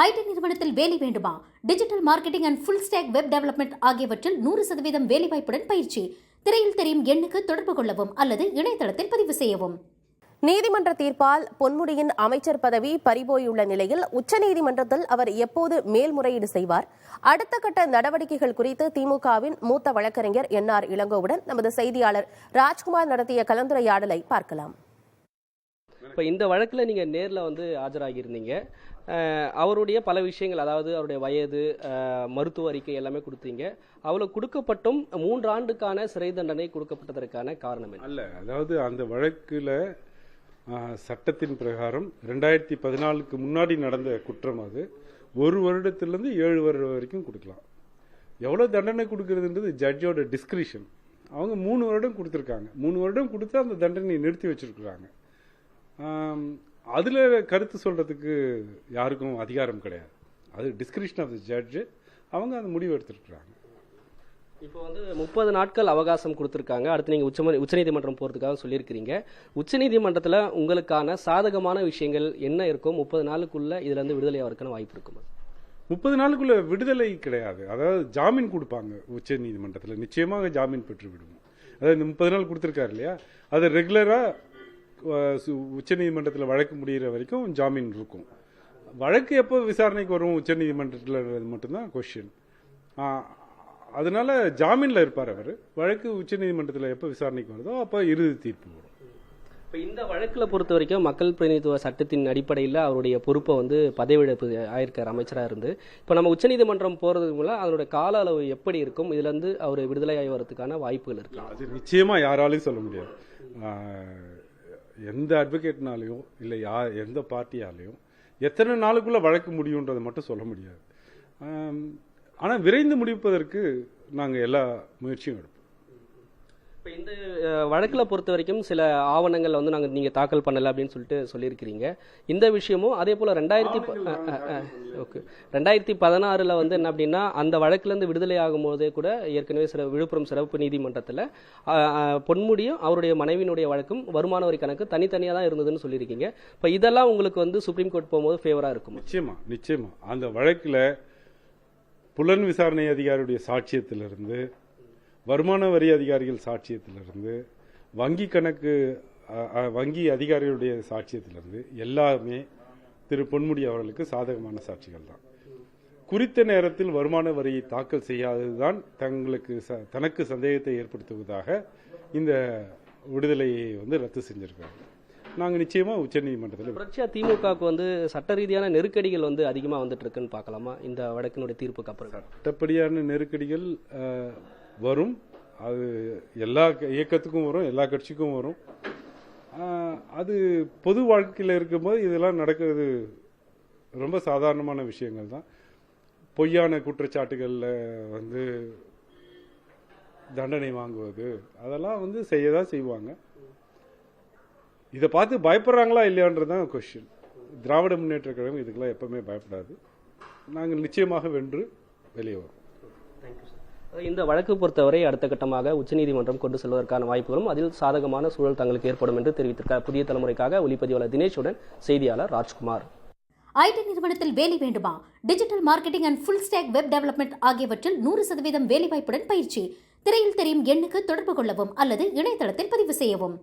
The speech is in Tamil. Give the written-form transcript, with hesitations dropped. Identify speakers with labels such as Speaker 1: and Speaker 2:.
Speaker 1: ஐடி நிறுவனத்தில் வேலை வேண்டுமா? Digital marketing and full stack web development ஆகியவற்றில் 100% வேலைவாய்ப்புடன் பயிற்சி. திரையில் தெரியும் எண்ணுக்கு தொடர்பு கொள்ளவும் அல்லது இணையதளத்தில் பதிவு செய்யவும்.
Speaker 2: நீதிமன்ற தீர்ப்பால் பொன்முடியின் அமைச்சர் பதவி பறிபோயுள்ள நிலையில் உச்சநீதிமன்றத்தில் அவர் எப்போது மேல்முறையீடு செய்வார்? அடுத்த கட்ட நடவடிக்கைகள் குறித்து திமுகவின் மூத்த வழக்கறிஞர் NR இளங்கோவுடன் நமது செய்தியாளர் ராஜ்குமார் நடத்திய கலந்துரையாடலை பார்க்கலாம்.
Speaker 3: இப்போ இந்த வழக்கில் நீங்கள் நேரில் ஆஜராகியிருந்தீங்க. அவருடைய பல விஷயங்கள், அதாவது அவருடைய வயது, மருத்துவ அறிக்கை எல்லாமே கொடுத்தீங்க. அவளுக்கு கொடுக்கப்பட்டும் 3 ஆண்டுக்கான சிறை தண்டனை கொடுக்கப்பட்டதற்கான காரணம் என்ன?
Speaker 4: அல்ல, அதாவது அந்த வழக்கில் சட்டத்தின் பிரகாரம் 2014க்கு முன்னாடி நடந்த குற்றம். அது 1 வருடத்திலிருந்து 7 வருடம் வரைக்கும் கொடுக்கலாம். எவ்வளோ தண்டனை கொடுக்கறதுன்றது ஜட்ஜோட டிஸ்கிரிஷன். அவங்க 3 வருடம் கொடுத்துருக்காங்க. 3 வருடம் கொடுத்து அந்த தண்டனையை நிறுத்தி வச்சிருக்கிறாங்க. அதில் கருத்து சொல்கிறதுக்கு யாருக்கும் அதிகாரம் கிடையாது. அது டிஸ்கிரிப்ஷன் ஆஃப் தி ஜட்ஜ். அவங்க அந்த முடிவு எடுத்துருக்குறாங்க.
Speaker 3: இப்போ 30 நாட்கள் அவகாசம் கொடுத்துருக்காங்க. அடுத்து நீங்கள் உச்சநீதிமன்றம் போகிறதுக்காக சொல்லியிருக்கிறீங்க. உச்சநீதிமன்றத்தில் உங்களுக்கான சாதகமான விஷயங்கள் என்ன இருக்கும்? 30 நாளுக்குள்ள இதுலேருந்து விடுதலை ஆகிறதுக்கான வாய்ப்பு இருக்குமா?
Speaker 4: 30 நாளுக்குள்ள விடுதலை கிடையாது. அதாவது ஜாமீன் கொடுப்பாங்க உச்ச நீதிமன்றத்தில். நிச்சயமாக ஜாமீன் பெற்று விடுவோம். அதாவது இந்த 30 நாள் கொடுத்துருக்காரு இல்லையா, அது ரெகுலராக உச்ச நீதிமன்றத்தில் வழக்கு முடிகிற வரைக்கும் ஜாமீன் இருக்கும். வழக்கு எப்போ விசாரணைக்கு வரும் உச்ச நீதிமன்றத்தில் மட்டும்தான் கொஸ்டின். அதனால ஜாமீனில் இருப்பார் அவர். வழக்கு உச்ச நீதிமன்றத்தில் எப்போ விசாரணைக்கு வருதோ அப்போ இறுதி தீர்ப்பு வரும்.
Speaker 3: இப்போ இந்த வழக்கில் பொறுத்த வரைக்கும் மக்கள் பிரதிநிதித்துவ சட்டத்தின் அடிப்படையில் அவருடைய பொறுப்பை பதவியிழப்பு ஆயிருக்கார் அமைச்சராக இருந்து. இப்போ நம்ம உச்சநீதிமன்றம் போகிறதுக்கு மூலம் அதனுடைய கால அளவு எப்படி இருக்கும்? இதுலேருந்து அவர் விடுதலை ஆகி வரதுக்கான வாய்ப்புகள் இருக்கு?
Speaker 4: அது நிச்சயமாக யாராலையும் சொல்ல முடியாது. எந்த அட்வொகேட்னாலையும் இல்லை எந்த பார்ட்டியாலையும் எத்தனை நாளுக்குள்ள வழக்கு முடியுன்றதை மட்டும் சொல்ல முடியாது. ஆனால் விரைந்து முடிப்பதற்கு நாங்கள் எல்லா முயற்சியும் எடுப்போம்.
Speaker 3: இப்போ இந்த வழக்கில் பொறுத்த வரைக்கும் சில ஆவணங்கள் நீங்கள் தாக்கல் பண்ணலை அப்படின்னு சொல்லியிருக்கிறீங்க. இந்த விஷயமும் அதே போல் 2016 என்ன அப்படின்னா, அந்த வழக்கிலேருந்து விடுதலை ஆகும்போதே கூட ஏற்கனவே விழுப்புரம் சிறப்பு நீதிமன்றத்தில் பொன்முடியும் அவருடைய மனைவியினுடைய வழக்கும் வருமான வரி கணக்கு தனித்தனியாக தான் இருந்ததுன்னு சொல்லியிருக்கீங்க. இப்போ இதெல்லாம் உங்களுக்கு சுப்ரீம் கோர்ட் போகும்போது ஃபேவராக இருக்கும்?
Speaker 4: நிச்சயமா அந்த வழக்கில் புலன் விசாரணை அதிகாரியுடைய சாட்சியத்திலிருந்து, வருமான வரி அதிகாரிகள் சாட்சியத்திலிருந்து, வங்கி அதிகாரிகளுடைய சாட்சியத்திலிருந்து எல்லாமே திரு பொன்முடி அவர்களுக்கு சாதகமான சாட்சிகள் தான். குறித்த நேரத்தில் வருமான வரியை தாக்கல் செய்யாததுதான் தனக்கு சந்தேகத்தை ஏற்படுத்துவதாக இந்த விடுதலையை ரத்து செஞ்சிருக்காங்க. நாங்கள் நிச்சயமா உச்சநீதிமன்றத்தில்
Speaker 3: புரட்சியா திமுகவுக்கு சட்ட ரீதியான நெருக்கடிகள் அதிகமாக வந்துட்டு இருக்குன்னு பார்க்கலாமா இந்த வழக்கினுடைய தீர்ப்புக்கு அப்புறம்?
Speaker 4: சட்டப்படியான நெருக்கடிகள் வரும். அது எல்லா இயக்கத்துக்கும் வரும், எல்லா கட்சிக்கும் வரும். அது பொது வாழ்க்கையில் இருக்கும்போது இதெல்லாம் நடக்கிறது ரொம்ப சாதாரணமான விஷயங்கள் தான். பொய்யான குற்றச்சாட்டுகளில் தண்டனை வாங்குவது அதெல்லாம் செய்யதான் செய்வாங்க. இதை பார்த்து பயப்படுறாங்களா இல்லையான்றதான் கொஸ்டின். திராவிட முன்னேற்ற கழகம் இதுக்கெல்லாம் எப்பவுமே பயப்படாது. நாங்கள் நிச்சயமாக வென்று வெளியே வரோம்.
Speaker 3: இந்த வழக்கு பொறுத்தவரை அடுத்த கட்டமாக உச்சநீதிமன்றம் கொண்டு செல்வதற்கான வாய்ப்புகளும் அதில் சாதகமான சூழல் தங்களுக்கு ஏற்படும் என்று தெரிவித்திருக்கார். புதிய தலைமுறைக்காக ஒளிப்பதிவாளர் தினேஷுடன் செய்தியாளர் ராஜ்குமார்.
Speaker 1: ஐடி நிறுவனத்தில் வேலை வேண்டுமா? Digital marketing and full stack web development ஆகியவற்றில் 100% வேலைவாய்ப்புடன் பயிற்சி. திரையில் தெரியும் எண்ணுக்கு தொடர்பு கொள்ளவும் அல்லது இணையதளத்தில் பதிவு செய்யவும்.